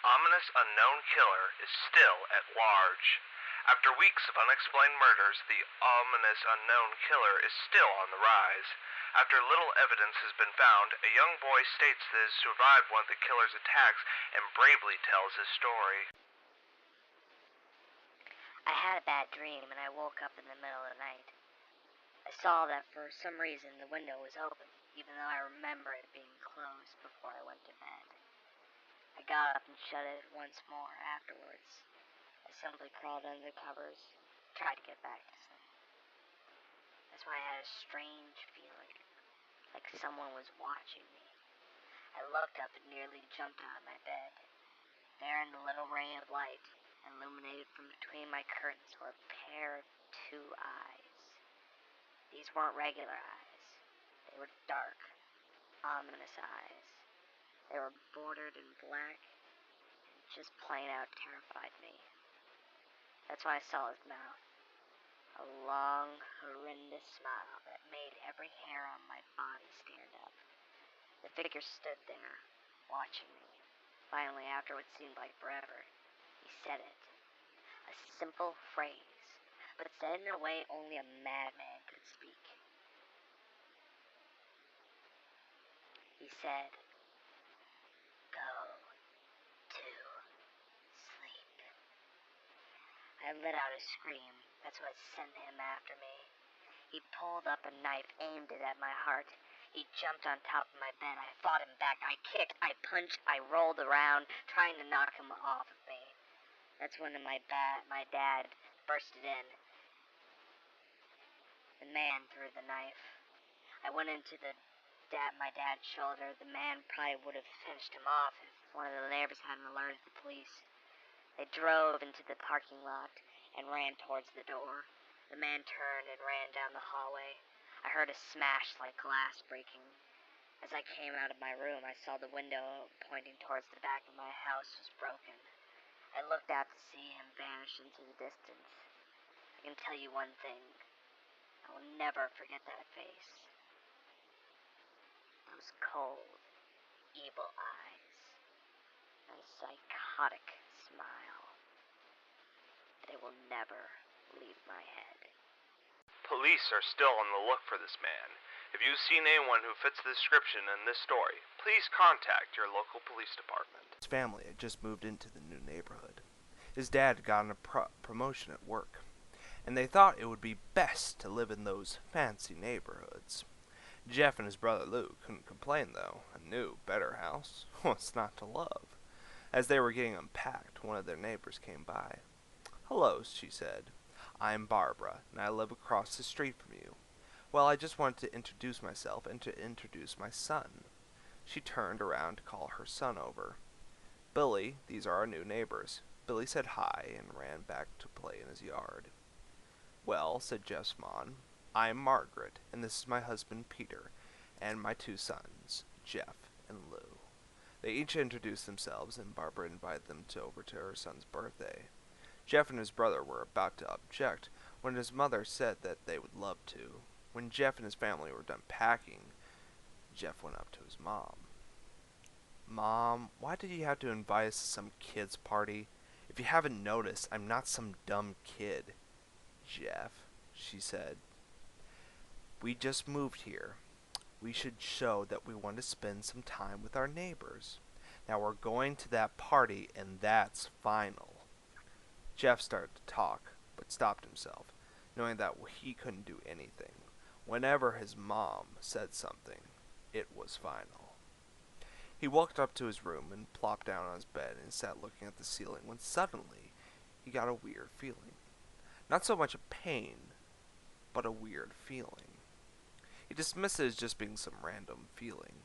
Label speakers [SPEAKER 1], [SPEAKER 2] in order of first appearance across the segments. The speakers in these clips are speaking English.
[SPEAKER 1] ominous unknown killer is still at large. After weeks of unexplained murders, the ominous unknown killer is still on the rise. After little evidence has been found, a young boy states that he has survived one of the killer's attacks and bravely tells his story.
[SPEAKER 2] I had a bad dream and I woke up in the middle of the night. I saw that for some reason the window was open, even though I remember it being closed before I went to bed. I got up and shut it once more afterwards. I simply crawled under the covers, tried to get back to sleep. That's why I had a strange feeling, like someone was watching me. I looked up and nearly jumped out of my bed. There in the little ray of light, illuminated from between my curtains, were a pair of two eyes. These weren't regular eyes. They were dark, ominous eyes. They were bordered in black, and just plain out terrified me. That's why I saw his mouth. A long, horrendous smile that made every hair on my body stand up. The figure stood there, watching me. Finally, after what seemed like forever, he said it. A simple phrase, but said in a way only a madman could speak. He said, "Go to sleep." I let out a scream. That's what sent him after me. He pulled up a knife, aimed it at my heart. He jumped on top of my bed. I fought him back. I kicked, I punched, I rolled around, trying to knock him off of me. That's when my dad bursted in. The man threw the knife. I went into my dad's shoulder. The man probably would have finished him off if one of the neighbors hadn't alerted the police. They drove into the parking lot and ran towards the door. The man turned and ran down the hallway. I heard a smash like glass breaking. As I came out of my room, I saw the window pointing towards the back of my house was broken. I looked out to see him vanish into the distance. I can tell you one thing. I will never forget that face. Those cold, evil eyes. And a psychotic smile. They will never leave my head.
[SPEAKER 1] Police are still on the look for this man. If you've seen anyone who fits the description in this story, please contact your local police department.
[SPEAKER 3] His family had just moved into the new neighborhood. His dad had gotten a promotion at work, and they thought it would be best to live in those fancy neighborhoods. Jeff and his brother Lou couldn't complain, though. A new, better house, what's not to love? As they were getting unpacked, one of their neighbors came by. "Hello," she said. "I'm Barbara, and I live across the street from you. Well, I just wanted to introduce myself and to introduce my son." She turned around to call her son over. "Billy, these are our new neighbors." Billy said hi and ran back to play in his yard. "Well," said Jeff's mom, "I'm Margaret, and this is my husband Peter, and my two sons, Jeff and Lou." They each introduced themselves, and Barbara invited them over to her son's birthday. Jeff and his brother were about to object when his mother said that they would love to. When Jeff and his family were done packing, Jeff went up to his mom. "Mom, why did you have to invite us to some kid's party? If you haven't noticed, I'm not some dumb kid." "Jeff," she said, "we just moved here. We should show that we want to spend some time with our neighbors. Now we're going to that party, and that's final." Jeff started to talk, but stopped himself, knowing that he couldn't do anything. Whenever his mom said something, it was final. He walked up to his room and plopped down on his bed and sat looking at the ceiling when suddenly he got a weird feeling. Not so much a pain, but a weird feeling. He dismissed it as just being some random feeling.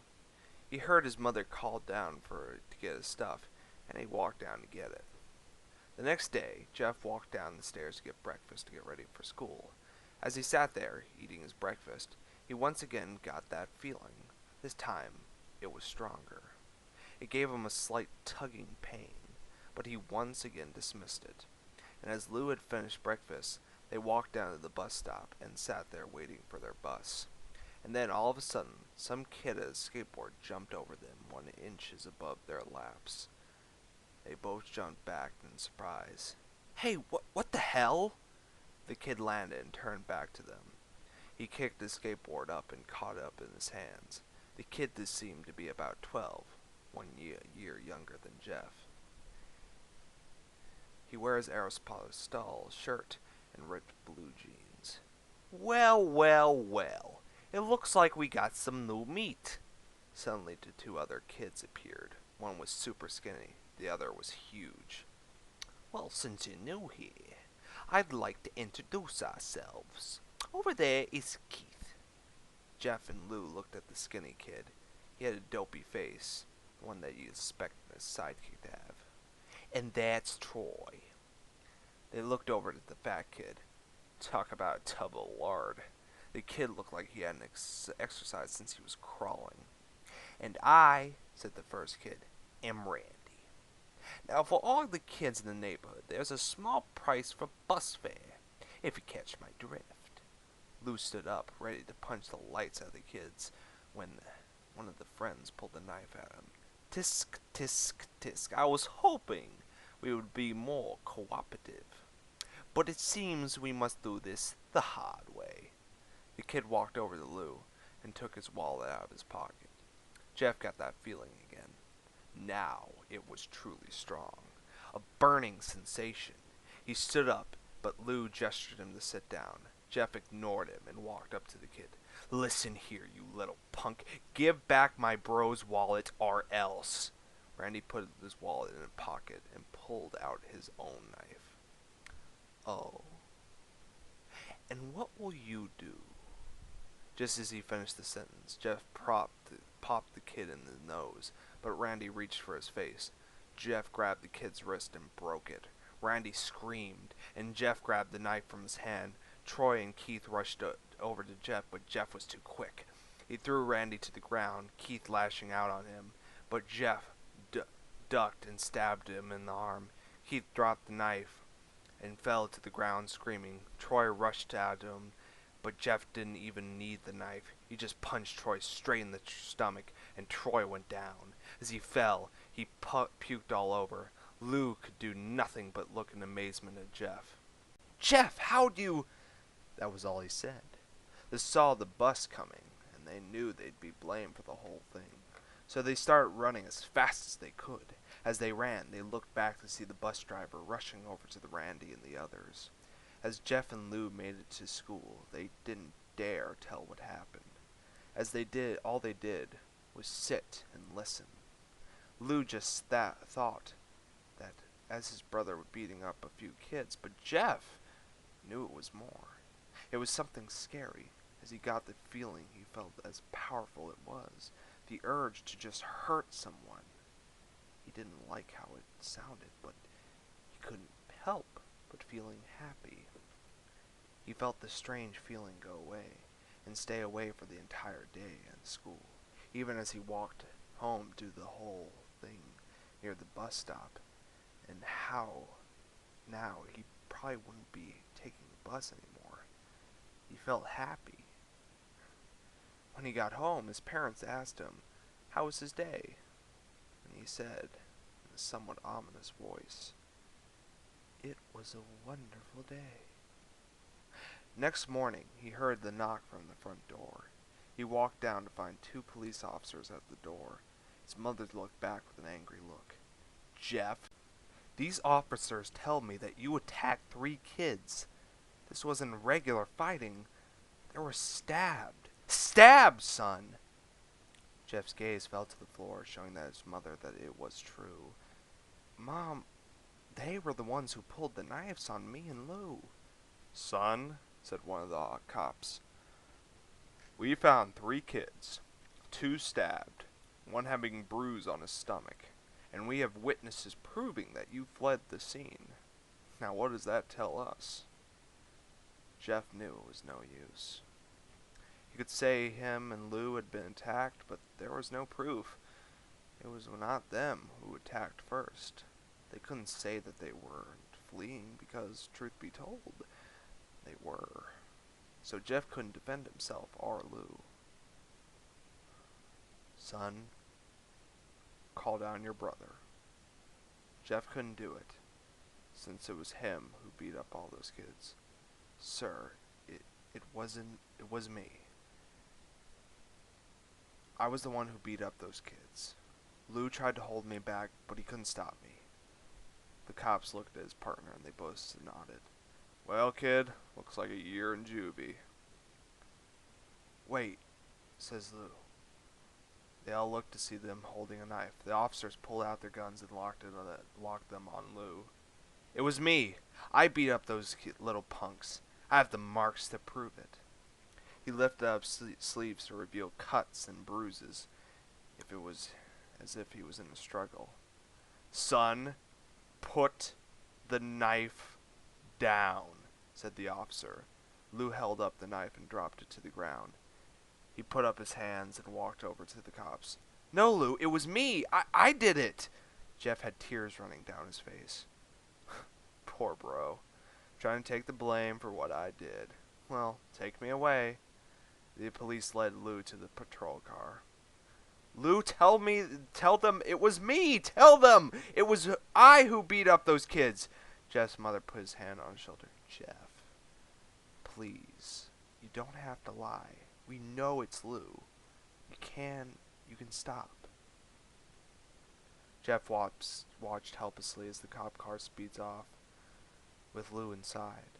[SPEAKER 3] He heard his mother call down to get his stuff, and he walked down to get it. The next day, Jeff walked down the stairs to get breakfast to get ready for school. As he sat there, eating his breakfast, he once again got that feeling. This time, it was stronger. It gave him a slight tugging pain, but he once again dismissed it. And as Lou had finished breakfast, they walked down to the bus stop and sat there waiting for their bus. And then all of a sudden, some kid at a skateboard jumped over them 1 inch above their laps. They both jumped back in surprise. Hey, what the hell? The kid landed and turned back to them. He kicked his skateboard up and caught it up in his hands. The kid this seemed to be about 12, 1 year younger than Jeff. He wears Aeropostale shirt and ripped blue jeans. Well, well, well. It looks like we got some new meat. Suddenly the two other kids appeared. One was super skinny, the other was huge. Well, since you're new here, I'd like to introduce ourselves. Over there is Keith. Jeff and Lou looked at the skinny kid. He had a dopey face, one that you'd expect a sidekick to have. And that's Troy. They looked over at the fat kid. Talk about a tub of lard. The kid looked like he hadn't exercised since he was crawling. And I, said the first kid, am Randy. Now for all the kids in the neighborhood, there's a small price for bus fare, if you catch my drift. Lou stood up, ready to punch the lights out of the kids, when one of the friends pulled a knife at him. Tisk, tisk, tisk. I was hoping we would be more cooperative. But it seems we must do this the hard way. The kid walked over to Lou and took his wallet out of his pocket. Jeff got that feeling again. Now it was truly strong. A burning sensation. He stood up, but Lou gestured him to sit down. Jeff ignored him and walked up to the kid. Listen here, you little punk. Give back my bro's wallet or else. Randy put his wallet in his pocket and pulled out his own knife. Oh. And what will you do? Just as he finished the sentence, Jeff popped the kid in the nose, but Randy reached for his face. Jeff grabbed the kid's wrist and broke it. Randy screamed, and Jeff grabbed the knife from his hand. Troy and Keith rushed over to Jeff, but Jeff was too quick. He threw Randy to the ground, Keith lashing out on him, but Jeff ducked and stabbed him in the arm. Keith dropped the knife and fell to the ground screaming. Troy rushed at him, but Jeff didn't even need the knife. He just punched Troy straight in the stomach, and Troy went down. As he fell, he puked all over. Lou could do nothing but look in amazement at Jeff. Jeff, how'd you... That was all he said. They saw the bus coming, and they knew they'd be blamed for the whole thing. So they started running as fast as they could. As they ran, they looked back to see the bus driver rushing over to the Randy and the others. As Jeff and Lou made it to school, they didn't dare tell what happened. As they did, all they did was sit and listen. Lou just thought that as his brother was beating up a few kids, but Jeff knew it was more. It was something scary, as he got the feeling he felt as powerful it was, the urge to just hurt someone. He didn't like how it sounded, but he couldn't help but feeling happy. He felt the strange feeling go away, and stay away for the entire day at school, even as he walked home to the whole thing near the bus stop, and how now he probably wouldn't be taking the bus anymore. He felt happy. When he got home, his parents asked him, how was his day? And he said, in a somewhat ominous voice, it was a wonderful day. Next morning, he heard the knock from the front door. He walked down to find 2 police officers at the door. His mother looked back with an angry look. Jeff, these officers tell me that you attacked 3 kids. This wasn't regular fighting. They were stabbed. Stabbed, son! Jeff's gaze fell to the floor, showing that his mother that it was true. Mom, they were the ones who pulled the knives on me and Lou. Son, said one of the cops, we found 3 kids, 2 stabbed, 1 having a bruise on his stomach, and we have witnesses proving that you fled the scene. Now what does that tell us? Jeff knew it was no use. He could say him and Lou had been attacked, but there was no proof. It was not them who attacked first. They couldn't say that they weren't fleeing because, truth be told, they were. So Jeff couldn't defend himself or Lou. Son, call down your brother. Jeff couldn't do it, since it was him who beat up all those kids. Sir, it was me. I was the one who beat up those kids. Lou tried to hold me back, but he couldn't stop me. The cops looked at his partner and they both nodded. Well, kid, looks like a year in juvie. Wait, says Lou. They all looked to see them holding a knife. The officers pulled out their guns and locked them on Lou. It was me. I beat up those little punks. I have the marks to prove it. He lifted up sleeves to reveal cuts and bruises, if it was as if he was in a struggle. Son, put the knife down, said the officer. Lou held up the knife and dropped it to the ground. He put up his hands and walked over to the cops. No, Lou, it was me. I did it. Jeff had tears running down his face. Poor bro. Trying to take the blame for what I did. Well, take me away. The police led Lou to the patrol car. Lou, tell them it was me. Tell them it was I who beat up those kids. Jeff's mother put his hand on his shoulder. Jeff, please, you don't have to lie. We know it's Lou. You can stop. Jeff watched helplessly as the cop car speeds off, with Lou inside.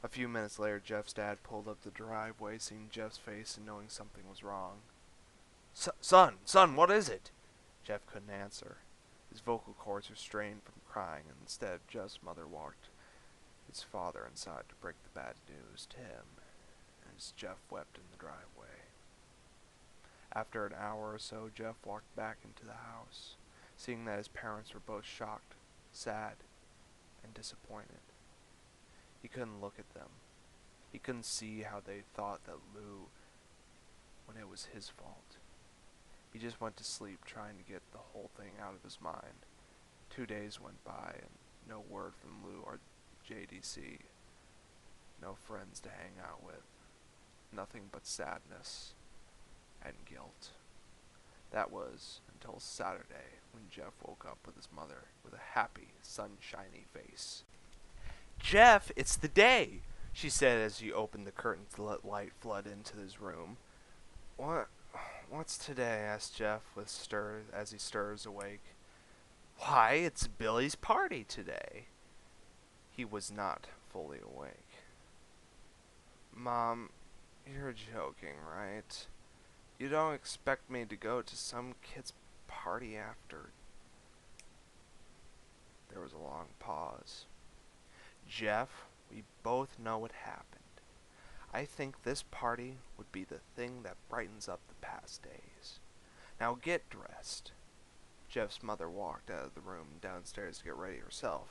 [SPEAKER 3] A few minutes later, Jeff's dad pulled up the driveway, seeing Jeff's face and knowing something was wrong. Son, what is it? Jeff couldn't answer. His vocal cords were strained from crying, and instead, Jeff's mother walked his father inside to break the bad news to him, as Jeff wept in the driveway. After an hour or so, Jeff walked back into the house, seeing that his parents were both shocked, sad, and disappointed. He couldn't look at them. He couldn't see how they thought that Lou, when it was his fault. He just went to sleep trying to get the whole thing out of his mind. 2 days went by and no word from Lou or JDC. No friends to hang out with. Nothing but sadness and guilt. That was until Saturday, when Jeff woke up with his mother with a happy, sunshiny face. Jeff, it's the day, she said as she opened the curtains to let light flood into his room. What's today? Asked Jeff as he stirs awake. Why, it's Billy's party today. He was not fully awake. Mom, you're joking, right? You don't expect me to go to some kid's party after... There was a long pause. Jeff, we both know what happened. I think this party would be the thing that brightens up the past days. Now get dressed. Jeff's mother walked out of the room downstairs to get ready herself.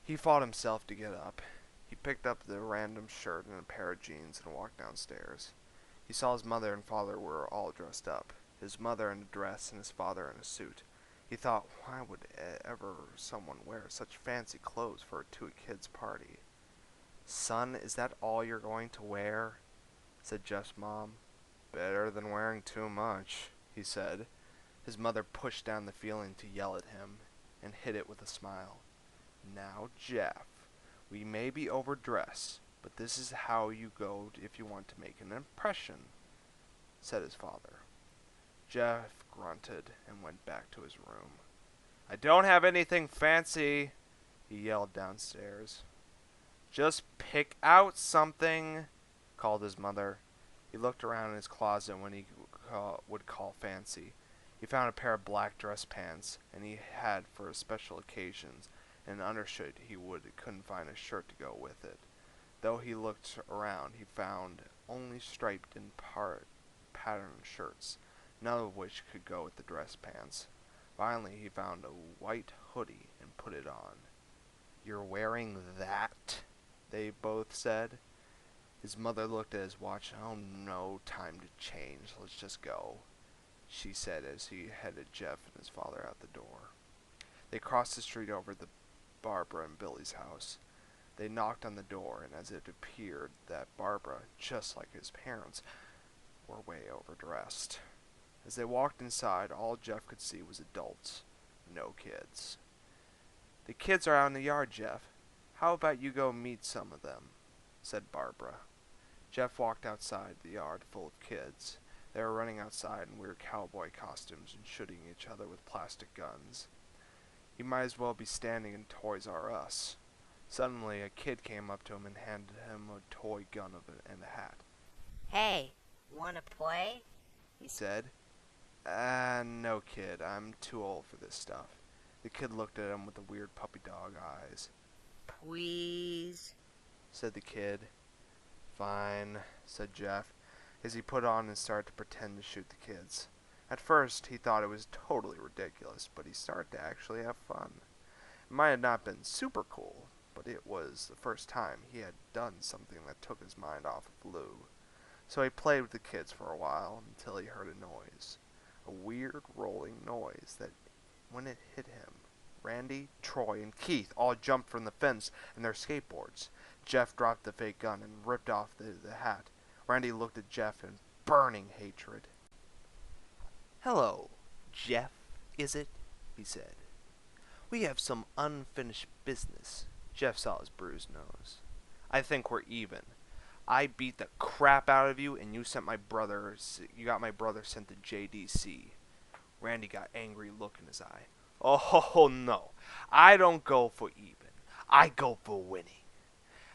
[SPEAKER 3] He fought himself to get up. He picked up the random shirt and a pair of jeans and walked downstairs. He saw his mother and father were all dressed up, his mother in a dress and his father in a suit. He thought, why would ever someone wear such fancy clothes to a kid's party? Son, is that all you're going to wear? Said Jeff's mom. Better than wearing too much, he said. His mother pushed down the feeling to yell at him and hid it with a smile. Now, Jeff, we may be overdressed, but this is how you go if you want to make an impression, said his father. Jeff grunted and went back to his room. I don't have anything fancy, he yelled downstairs. Just pick out something, called his mother. He looked around in his closet when he would call fancy. He found a pair of black dress pants, and he had for special occasions an undershirt couldn't find a shirt to go with it. Though he looked around, he found only striped and patterned shirts, none of which could go with the dress pants. Finally, he found a white hoodie and put it on. You're wearing that? They both said. His mother looked at his watch. Oh no, time to change. Let's just go, she said as he headed Jeff and his father out the door. They crossed the street over to Barbara and Billy's house. They knocked on the door, and as it appeared that Barbara, just like his parents, were way overdressed. As they walked inside, all Jeff could see was adults, no kids. "The kids are out in the yard, Jeff. How about you go meet some of them?" said Barbara. Jeff walked outside the yard full of kids. They were running outside in weird cowboy costumes and shooting each other with plastic guns. He might as well be standing in Toys R Us. Suddenly, a kid came up to him and handed him a toy gun and a hat.
[SPEAKER 2] "Hey, wanna play?"
[SPEAKER 3] He said. No, kid. I'm too old for this stuff." The kid looked at him with the weird puppy dog eyes.
[SPEAKER 2] "Please?"
[SPEAKER 3] said the kid. "Fine," said Jeff, as he put on and started to pretend to shoot the kids. At first, he thought it was totally ridiculous, but he started to actually have fun. It might have not been super cool, but it was the first time he had done something that took his mind off of Lou. So he played with the kids for a while until he heard a noise. A weird rolling noise that, when it hit him, Randy, Troy, and Keith all jumped from the fence and their skateboards. Jeff dropped the fake gun and ripped off the hat. Randy looked at Jeff in burning hatred. "Hello, Jeff, is it?" he said. "We have some unfinished business." Jeff saw his bruised nose. "I think we're even. I beat the crap out of you, and you got my brother sent to JDC. Randy got angry look in his eye. "Oh, no. I don't go for even. I go for winning.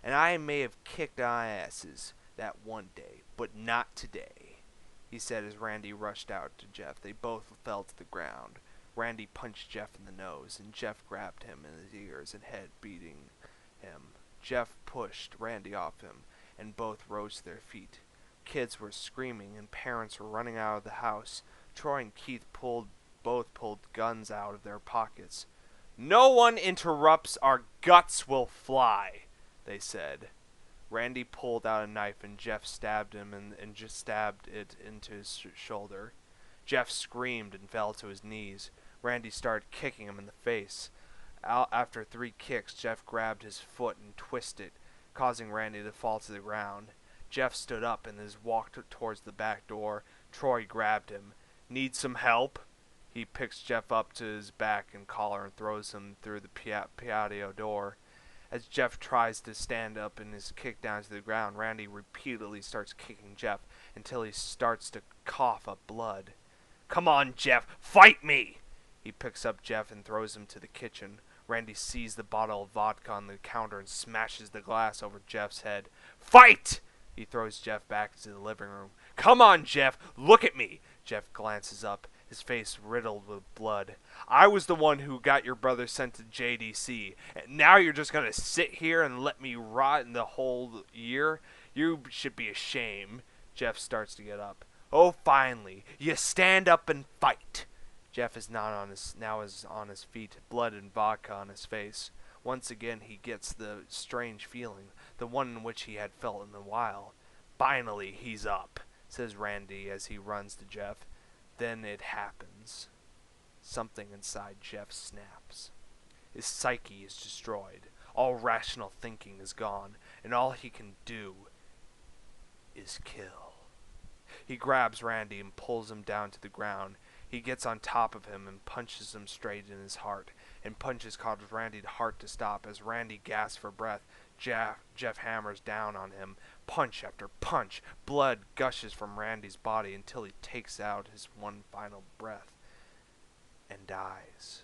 [SPEAKER 3] And I may have kicked our asses that one day, but not today," he said as Randy rushed out to Jeff. They both fell to the ground. Randy punched Jeff in the nose, and Jeff grabbed him in his ears and head, beating him. Jeff pushed Randy off him, and both rose to their feet. Kids were screaming, and parents were running out of the house. Troy and Keith both pulled guns out of their pockets. "No one interrupts, our guts will fly," they said. Randy pulled out a knife, and Jeff stabbed him and just stabbed it into his shoulder. Jeff screamed and fell to his knees. Randy started kicking him in the face. After 3 kicks, Jeff grabbed his foot and twisted, causing Randy to fall to the ground. Jeff stood up and walked towards the back door. Troy grabbed him. "Need some help?" He picks Jeff up to his back and collar and throws him through the patio door. As Jeff tries to stand up and is kicked down to the ground, Randy repeatedly starts kicking Jeff until he starts to cough up blood. "Come on, Jeff, fight me!" He picks up Jeff and throws him to the kitchen. Randy sees the bottle of vodka on the counter and smashes the glass over Jeff's head. "Fight!" He throws Jeff back into the living room. "Come on, Jeff, look at me!" Jeff glances up, his face riddled with blood. "I was the one who got your brother sent to JDC, and now you're just gonna sit here and let me rot in the whole year? You should be ashamed." Jeff starts to get up. "Oh, finally, you stand up and fight." Jeff is now on his feet, blood and vodka on his face. Once again he gets the strange feeling, the one in which he had felt in a while. "Finally, he's up," says Randy as he runs to Jeff. Then it happens. Something inside Jeff snaps. His psyche is destroyed. All rational thinking is gone, and all he can do is kill. He grabs Randy and pulls him down to the ground. He gets on top of him and punches him straight in his heart, and punches cause Randy's heart to stop. As Randy gasps for breath, Jeff hammers down on him, punch after punch. Blood gushes from Randy's body until he takes out his one final breath and dies.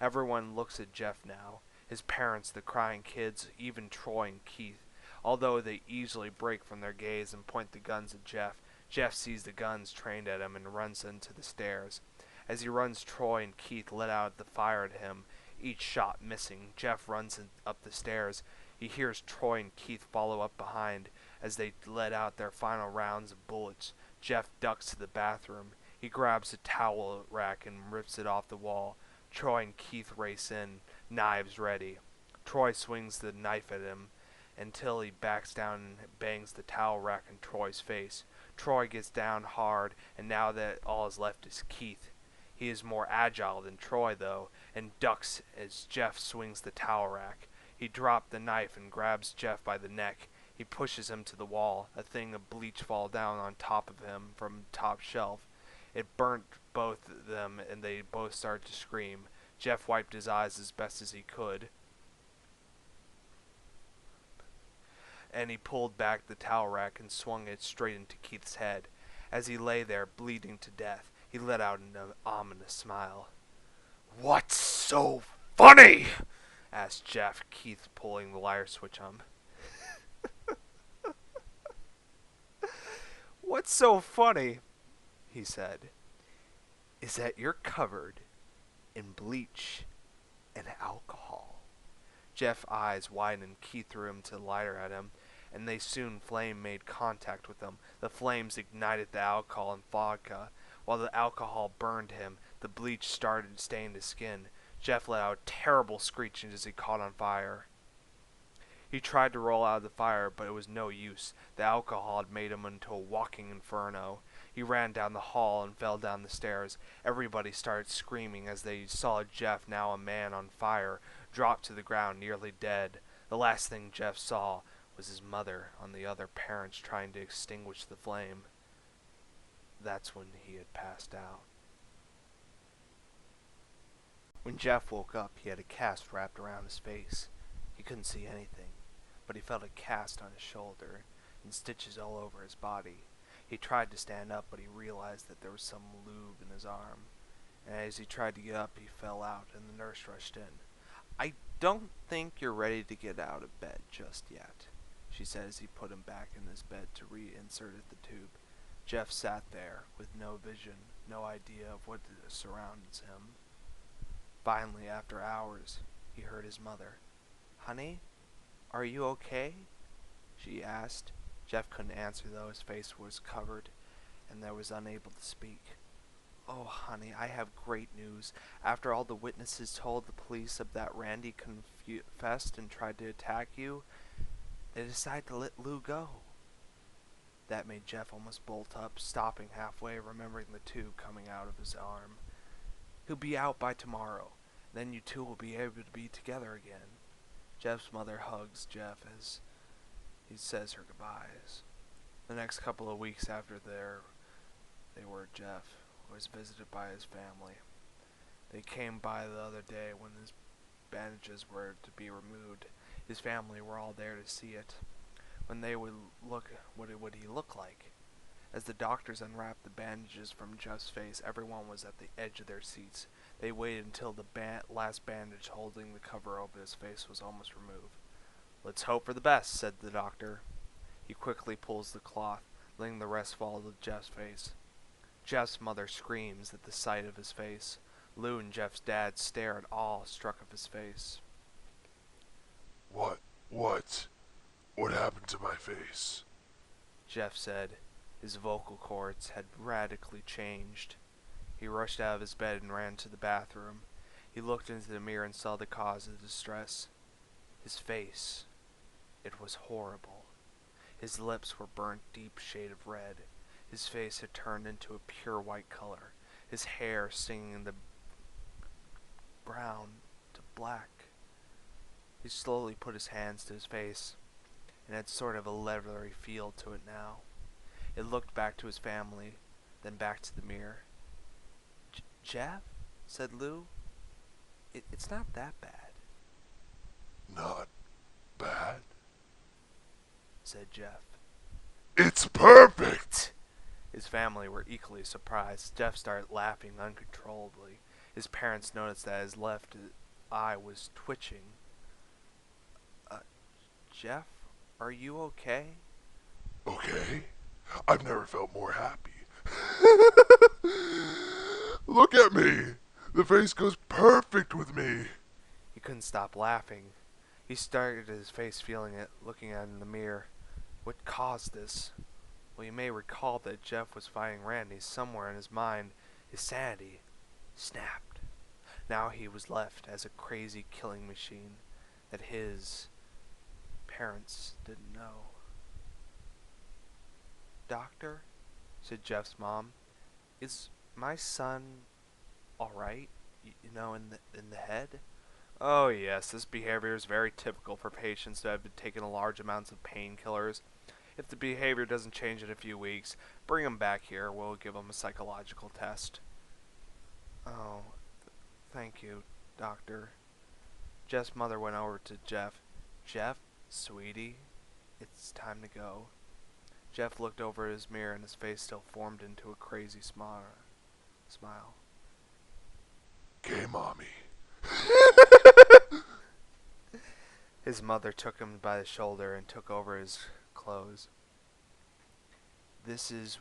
[SPEAKER 3] Everyone looks at Jeff now. His parents, the crying kids, even Troy and Keith. Although they easily break from their gaze and point the guns at Jeff, Jeff sees the guns trained at him and runs into the stairs. As he runs, Troy and Keith let out the fire at him, each shot missing. Jeff runs up the stairs. He hears Troy and Keith follow up behind as they let out their final rounds of bullets. Jeff ducks to the bathroom. He grabs a towel rack and rips it off the wall. Troy and Keith race in, knives ready. Troy swings the knife at him until he backs down and bangs the towel rack in Troy's face. Troy gets down hard, and now that all is left is Keith. He is more agile than Troy, though, and ducks as Jeff swings the towel rack. He drops the knife and grabs Jeff by the neck. He pushes him to the wall. A thing of bleach falls down on top of him from the top shelf. It burnt both of them, and they both start to scream. Jeff wiped his eyes as best as he could, and he pulled back the towel rack and swung it straight into Keith's head. As he lay there, bleeding to death, he let out an ominous smile. "What's so funny?" asked Jeff, Keith pulling the lighter switch on. "What's so funny," he said, "is that you're covered in bleach and alcohol." Jeff's eyes widened. Keith threw him to the lighter at him, and they soon flame made contact with them. The flames ignited the alcohol and vodka. While the alcohol burned him, the bleach started staining his skin. Jeff let out a terrible screech as he caught on fire. He tried to roll out of the fire, but it was no use. The alcohol had made him into a walking inferno. He ran down the hall and fell down the stairs. Everybody started screaming as they saw Jeff, now a man on fire, drop to the ground nearly dead. The last thing Jeff saw was his mother on the other parents trying to extinguish the flame. That's when he had passed out. When Jeff woke up, he had a cast wrapped around his face. He couldn't see anything, but he felt a cast on his shoulder and stitches all over his body. He tried to stand up, but he realized that there was some lube in his arm. And as he tried to get up, he fell out, and the nurse rushed in. "I don't think you're ready to get out of bed just yet," she said as he put him back in his bed to reinsert the tube. Jeff sat there with no vision, no idea of what surrounds him. Finally, after hours, he heard his mother. "Honey, are you okay?" she asked. Jeff couldn't answer, though his face was covered and was unable to speak. "Oh, honey, I have great news. After all the witnesses told the police of that Randy confessed and tried to attack you, they decided to let Lou go." That made Jeff almost bolt up, stopping halfway, remembering the tube coming out of his arm. "He'll be out by tomorrow. Then you two will be able to be together again." Jeff's mother hugs Jeff as he says her goodbyes. The next couple of weeks after Jeff was visited by his family. They came by the other day when his bandages were to be removed. His family were all there to see it. When they would look, what would he look like? As the doctors unwrapped the bandages from Jeff's face, everyone was at the edge of their seats. They waited until the last bandage holding the cover over his face was almost removed. "Let's hope for the best," said the doctor. He quickly pulls the cloth, letting the rest fall to Jeff's face. Jeff's mother screams at the sight of his face. Lou and Jeff's dad stare at awe-struck of his face.
[SPEAKER 4] What happened to my face?"
[SPEAKER 3] Jeff said. His vocal cords had radically changed. He rushed out of his bed and ran to the bathroom. He looked into the mirror and saw the cause of the distress. His face. It was horrible. His lips were burnt deep shade of red. His face had turned into a pure white color. His hair singing the brown to black. He slowly put his hands to his face, and had sort of a leathery feel to it now. It looked back to his family, then back to the mirror. "Jeff?" said Lou. It's not that bad."
[SPEAKER 4] "Not bad?"
[SPEAKER 3] said Jeff.
[SPEAKER 4] "It's perfect!"
[SPEAKER 3] His family were equally surprised. Jeff started laughing uncontrollably. His parents noticed that his left eye was twitching. "Jeff, are you okay?"
[SPEAKER 4] "Okay? I've never felt more happy." "Look at me! The face goes perfect with me!"
[SPEAKER 3] He couldn't stop laughing. He stared at his face, feeling it, looking at it in the mirror. What caused this? Well, you may recall that Jeff was fighting Randy. Somewhere in his mind, his sanity snapped. Now he was left as a crazy killing machine that his parents didn't know. "Doctor," said Jeff's mom, "is my son alright, in the head?" "Oh yes, this behavior is very typical for patients who have been taking large amounts of painkillers. If the behavior doesn't change in a few weeks, bring him back here. We'll give him a psychological test." "Oh, thank you, doctor. Jeff's mother went over to Jeff. Jeff, sweetie, it's time to go. Jeff looked over his mirror and his face still formed into a crazy smile.
[SPEAKER 4] Okay, Mommy.
[SPEAKER 3] His mother took him by the shoulder and took over his clothes. This is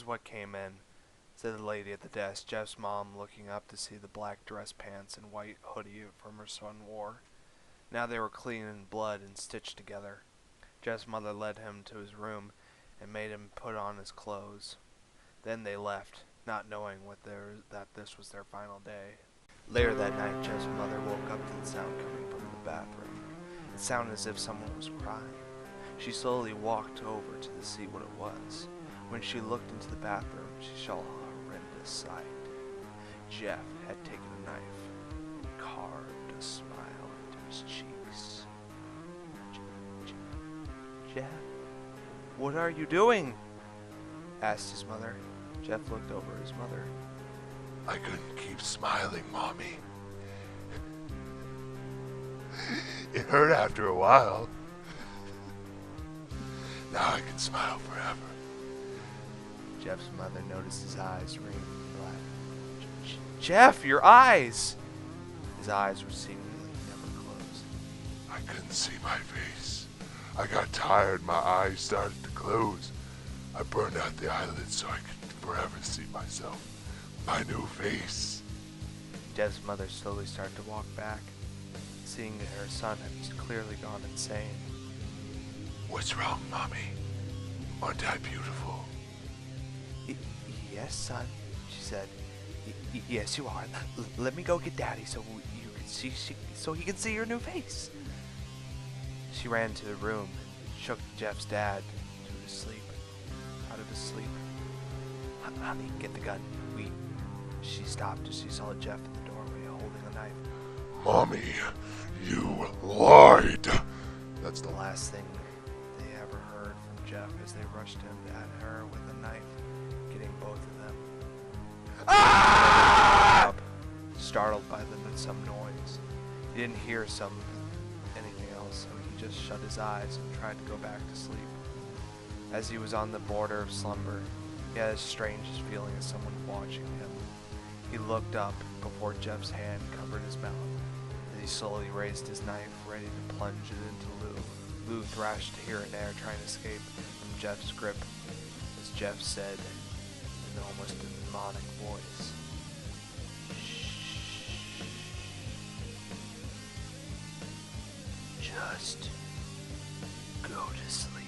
[SPEAKER 3] what came in, said the lady at the desk, Jeff's mom looking up to see the black dress pants and white hoodie from her son wore. Now they were clean in blood and stitched together. Jeff's mother led him to his room and made him put on his clothes. Then they left, not knowing that this was their final day. Later that night, Jeff's mother woke up to the sound coming from the bathroom. It sounded as if someone was crying. She slowly walked over to see what it was. When she looked into the bathroom, she saw a horrendous sight. Jeff had taken a knife and carved a smile into his cheeks. Jeff, what are you doing? Asked his mother. Jeff looked over at his mother.
[SPEAKER 4] I couldn't keep smiling, Mommy. It hurt after a while. Now I can smile forever.
[SPEAKER 3] Jeff's mother noticed his eyes ring black. Jeff, your eyes! His eyes were seemingly never closed.
[SPEAKER 4] I couldn't see my face. I got tired, my eyes started to close. I burned out the eyelids so I could forever see myself. My new face.
[SPEAKER 3] Jeff's mother slowly started to walk back, seeing that her son had clearly gone insane.
[SPEAKER 4] What's wrong, Mommy? Aren't I beautiful?
[SPEAKER 3] Yes, son, she said. Yes, you are. Let me go get Daddy so you can see, so he can see your new face. She ran to the room and shook Jeff's dad out of his sleep. Honey, get the gun. She stopped as she saw Jeff in the doorway holding a knife.
[SPEAKER 4] Mommy, you lied.
[SPEAKER 3] That's the last thing they ever heard from Jeff as they rushed in at her with a knife, getting both of them. Up, startled by some noise. He didn't hear anything else, so he just shut his eyes and tried to go back to sleep. As he was on the border of slumber, he had the strangest feeling of someone watching him. He looked up before Jeff's hand covered his mouth. As he slowly raised his knife, ready to plunge it into Lou. Lou thrashed here and there, trying to escape from Jeff's grip, as Jeff said in almost a demonic voice, "Shh. Just go to sleep."